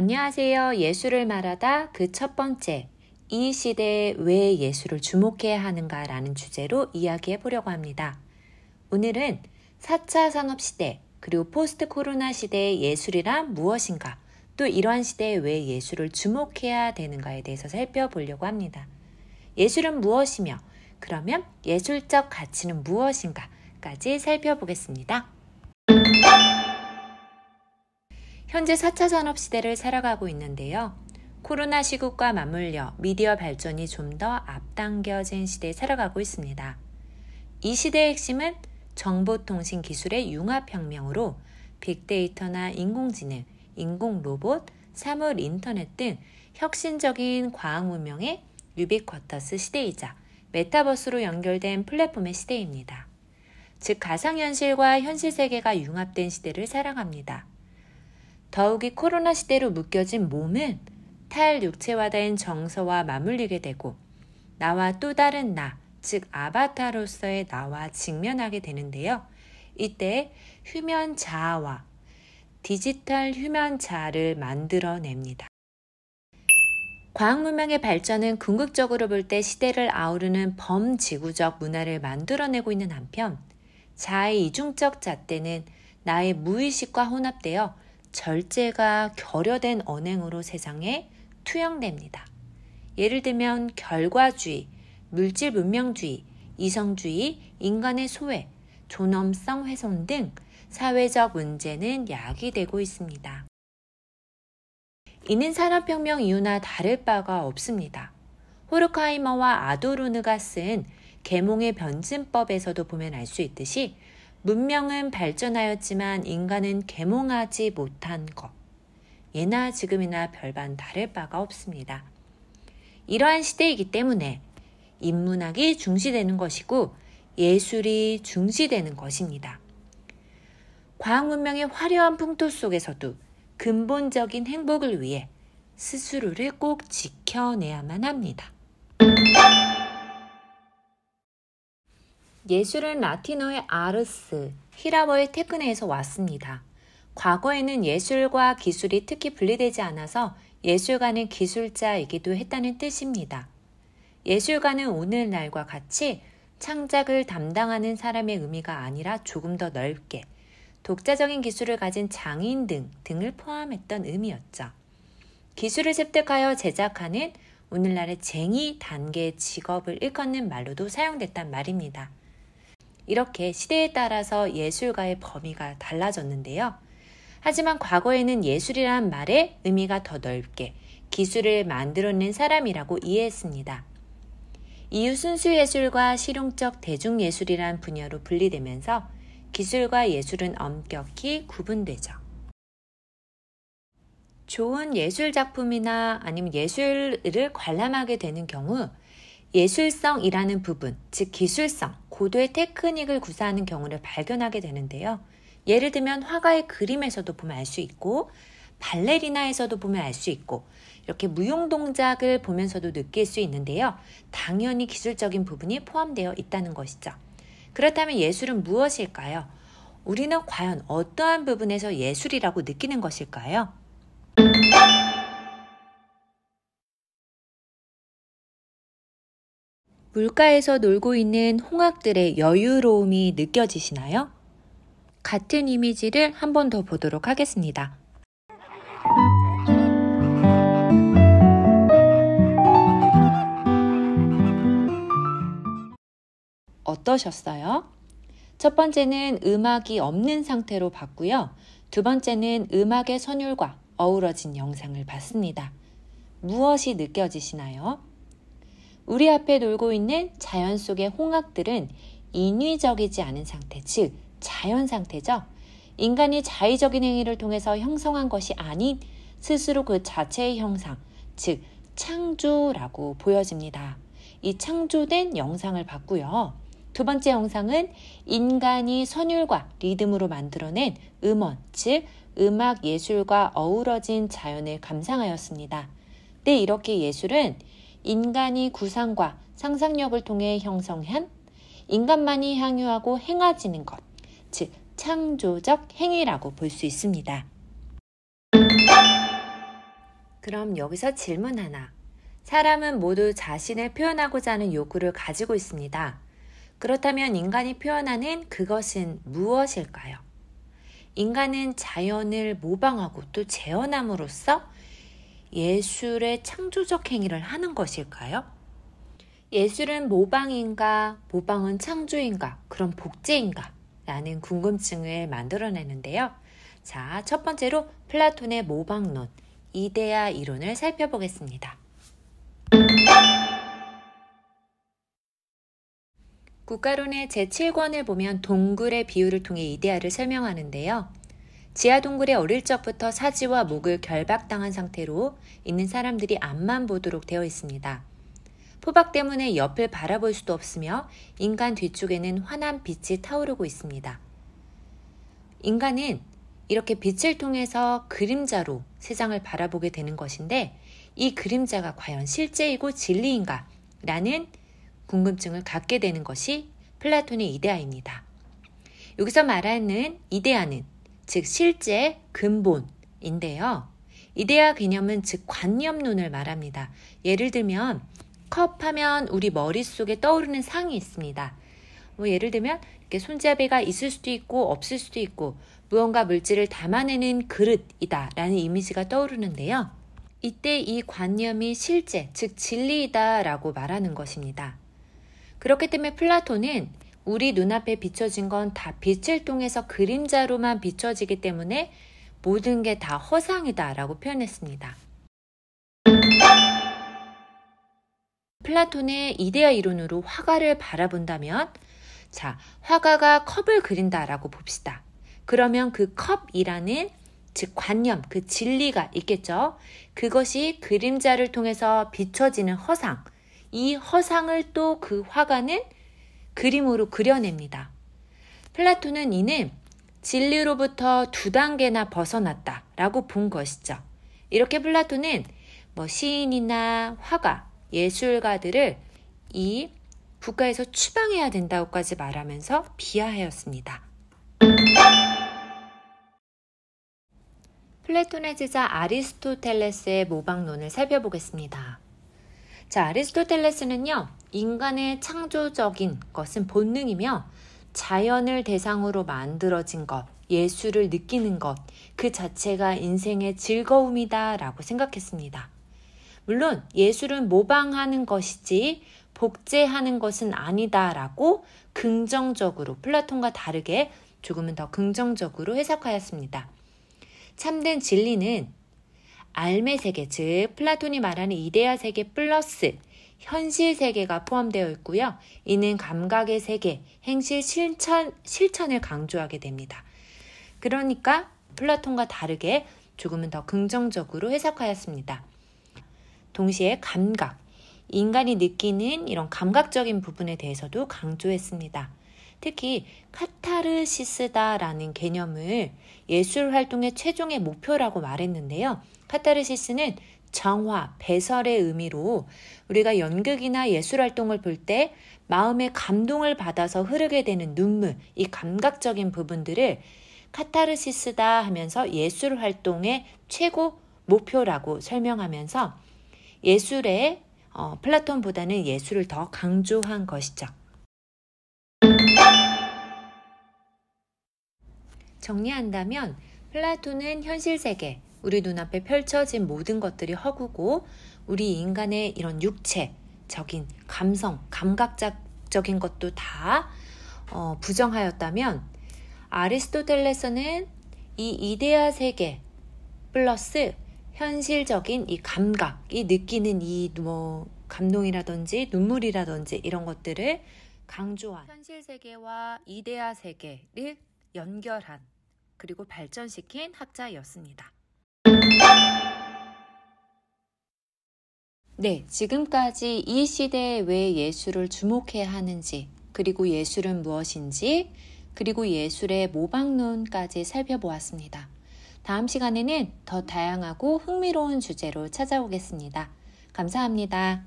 안녕하세요. 예술을 말하다 그 첫 번째, 이 시대에 왜 예술을 주목해야 하는가 라는 주제로 이야기해 보려고 합니다. 오늘은 4차 산업시대 그리고 포스트 코로나 시대의 예술이란 무엇인가, 또 이러한 시대에 왜 예술을 주목해야 되는가에 대해서 살펴보려고 합니다. 예술은 무엇이며 그러면 예술적 가치는 무엇인가까지 살펴보겠습니다. 현재 4차 산업시대를 살아가고 있는데요. 코로나 시국과 맞물려 미디어 발전이 좀 더 앞당겨진 시대에 살아가고 있습니다. 이 시대의 핵심은 정보통신 기술의 융합혁명으로 빅데이터나 인공지능, 인공로봇, 사물 인터넷 등 혁신적인 과학문명의 유비쿼터스 시대이자 메타버스로 연결된 플랫폼의 시대입니다. 즉 가상현실과 현실세계가 융합된 시대를 살아갑니다. 더욱이 코로나 시대로 묶여진 몸은 탈육체화된 정서와 맞물리게 되고 나와 또 다른 나, 즉 아바타로서의 나와 직면하게 되는데요. 이때 휴면 자아와 디지털 휴면 자아를 만들어냅니다. 과학문명의 발전은 궁극적으로 볼 때 시대를 아우르는 범지구적 문화를 만들어내고 있는 한편 자아의 이중적 잣대는 나의 무의식과 혼합되어 절제가 결여된 언행으로 세상에 투영됩니다. 예를 들면 결과주의, 물질 문명주의, 이성주의, 인간의 소외, 존엄성 훼손 등 사회적 문제는 야기되고 있습니다. 이는 산업혁명 이후나 다를 바가 없습니다. 호르카이머와 아도르누가 쓴 계몽의 변증법에서도 보면 알 수 있듯이 문명은 발전하였지만 인간은 계몽하지 못한 것. 예나 지금이나 별반 다를 바가 없습니다. 이러한 시대이기 때문에 인문학이 중시되는 것이고 예술이 중시되는 것입니다. 과학문명의 화려한 풍토 속에서도 근본적인 행복을 위해 스스로를 꼭 지켜내야만 합니다. 예술은 라틴어의 아르스, 히라버의 테크네에서 왔습니다. 과거에는 예술과 기술이 특히 분리되지 않아서 예술가는 기술자이기도 했다는 뜻입니다. 예술가는 오늘날과 같이 창작을 담당하는 사람의 의미가 아니라 조금 더 넓게 독자적인 기술을 가진 장인 등을 포함했던 의미였죠. 기술을 습득하여 제작하는 오늘날의 쟁의 단계의 직업을 일컫는 말로도 사용됐단 말입니다. 이렇게 시대에 따라서 예술가의 범위가 달라졌는데요. 하지만 과거에는 예술이라는 말의 의미가 더 넓게 기술을 만들어낸 사람이라고 이해했습니다. 이후 순수예술과 실용적 대중예술이란 분야로 분리되면서 기술과 예술은 엄격히 구분되죠. 좋은 예술작품이나 아니면 예술을 관람하게 되는 경우 예술성이라는 부분, 즉 기술성, 고도의 테크닉을 구사하는 경우를 발견하게 되는데요. 예를 들면 화가의 그림에서도 보면 알 수 있고 발레리나에서도 보면 알 수 있고 이렇게 무용 동작을 보면서도 느낄 수 있는데요. 당연히 기술적인 부분이 포함되어 있다는 것이죠. 그렇다면 예술은 무엇일까요? 우리는 과연 어떠한 부분에서 예술이라고 느끼는 것일까요? 물가에서 놀고 있는 홍학들의 여유로움이 느껴지시나요? 같은 이미지를 한 번 더 보도록 하겠습니다. 어떠셨어요? 첫 번째는 음악이 없는 상태로 봤고요. 두 번째는 음악의 선율과 어우러진 영상을 봤습니다. 무엇이 느껴지시나요? 우리 앞에 놀고 있는 자연 속의 홍학들은 인위적이지 않은 상태, 즉 자연 상태죠. 인간이 자의적인 행위를 통해서 형성한 것이 아닌 스스로 그 자체의 형상, 즉 창조라고 보여집니다. 이 창조된 영상을 봤고요. 두 번째 영상은 인간이 선율과 리듬으로 만들어낸 음원, 즉 음악 예술과 어우러진 자연을 감상하였습니다. 네, 이렇게 예술은 인간이 구상과 상상력을 통해 형성한 인간만이 향유하고 행해지는 것, 즉 창조적 행위라고 볼 수 있습니다. 그럼 여기서 질문 하나. 사람은 모두 자신을 표현하고자 하는 요구를 가지고 있습니다. 그렇다면 인간이 표현하는 그것은 무엇일까요? 인간은 자연을 모방하고 또 재현함으로써 예술의 창조적 행위를 하는 것일까요? 예술은 모방인가, 모방은 창조인가, 그럼 복제인가? 라는 궁금증을 만들어내는데요. 자, 첫 번째로 플라톤의 모방론, 이데아 이론을 살펴보겠습니다. 국가론의 제7권을 보면 동굴의 비유를 통해 이데아를 설명하는데요. 지하 동굴에 어릴 적부터 사지와 목을 결박당한 상태로 있는 사람들이 앞만 보도록 되어 있습니다. 포박 때문에 옆을 바라볼 수도 없으며 인간 뒤쪽에는 환한 빛이 타오르고 있습니다. 인간은 이렇게 빛을 통해서 그림자로 세상을 바라보게 되는 것인데 이 그림자가 과연 실제이고 진리인가? 라는 궁금증을 갖게 되는 것이 플라톤의 이데아입니다. 여기서 말하는 이데아는 즉 실제 근본인데요. 이데아 개념은 즉 관념론을 말합니다. 예를 들면 컵 하면 우리 머릿속에 떠오르는 상이 있습니다. 예를 들면 이렇게 손잡이가 있을 수도 있고 없을 수도 있고 무언가 물질을 담아내는 그릇이다 라는 이미지가 떠오르는데요. 이때 이 관념이 실제 즉 진리이다 라고 말하는 것입니다. 그렇기 때문에 플라톤은 우리 눈앞에 비춰진 건 다 빛을 통해서 그림자로만 비춰지기 때문에 모든 게 다 허상이다 라고 표현했습니다. 플라톤의 이데아 이론으로 화가를 바라본다면 자, 화가가 컵을 그린다 라고 봅시다. 그러면 그 컵이라는 즉 관념, 그 진리가 있겠죠. 그것이 그림자를 통해서 비춰지는 허상, 이 허상을 또 그 화가는 그림으로 그려냅니다. 플라톤은 이는 진리로부터 2단계나 벗어났다 라고 본 것이죠. 이렇게 플라톤은 시인이나 화가, 예술가들을 이 국가에서 추방해야 된다고까지 말하면서 비하하였습니다. 플라톤의 제자 아리스토텔레스의 모방론을 살펴보겠습니다. 자, 아리스토텔레스는요, 인간의 창조적인 것은 본능이며 자연을 대상으로 만들어진 것, 예술을 느끼는 것, 그 자체가 인생의 즐거움이다 라고 생각했습니다. 물론 예술은 모방하는 것이지 복제하는 것은 아니다 라고 긍정적으로 플라톤과 다르게 조금은 더 긍정적으로 해석하였습니다. 참된 진리는 알의 세계, 즉 플라톤이 말하는 이데아 세계 플러스 현실 세계가 포함되어 있고요. 이는 감각의 세계, 행실 실천을 강조하게 됩니다. 그러니까 플라톤과 다르게 조금은 더 긍정적으로 해석하였습니다. 동시에 감각, 인간이 느끼는 이런 감각적인 부분에 대해서도 강조했습니다. 특히 카타르시스다라는 개념을 예술 활동의 최종의 목표라고 말했는데요. 카타르시스는 정화, 배설의 의미로 우리가 연극이나 예술 활동을 볼 때 마음의 감동을 받아서 흐르게 되는 눈물, 이 감각적인 부분들을 카타르시스다 하면서 예술 활동의 최고 목표라고 설명하면서 예술에 플라톤보다는 예술을 더 강조한 것이죠. 정리한다면 플라톤은 현실 세계, 우리 눈앞에 펼쳐진 모든 것들이 허구고 우리 인간의 이런 육체적인 감성, 감각적인 것도 다 부정하였다면 아리스토텔레스는 이 이데아 세계 플러스 현실적인 이 감각, 이 느끼는 이 감동이라든지 눈물이라든지 이런 것들을 강조한 현실 세계와 이데아 세계를 연결한 그리고 발전시킨 학자였습니다. 네, 지금까지 이 시대에 왜 예술을 주목해야 하는지, 그리고 예술은 무엇인지, 그리고 예술의 모방론까지 살펴보았습니다. 다음 시간에는 더 다양하고 흥미로운 주제로 찾아오겠습니다. 감사합니다.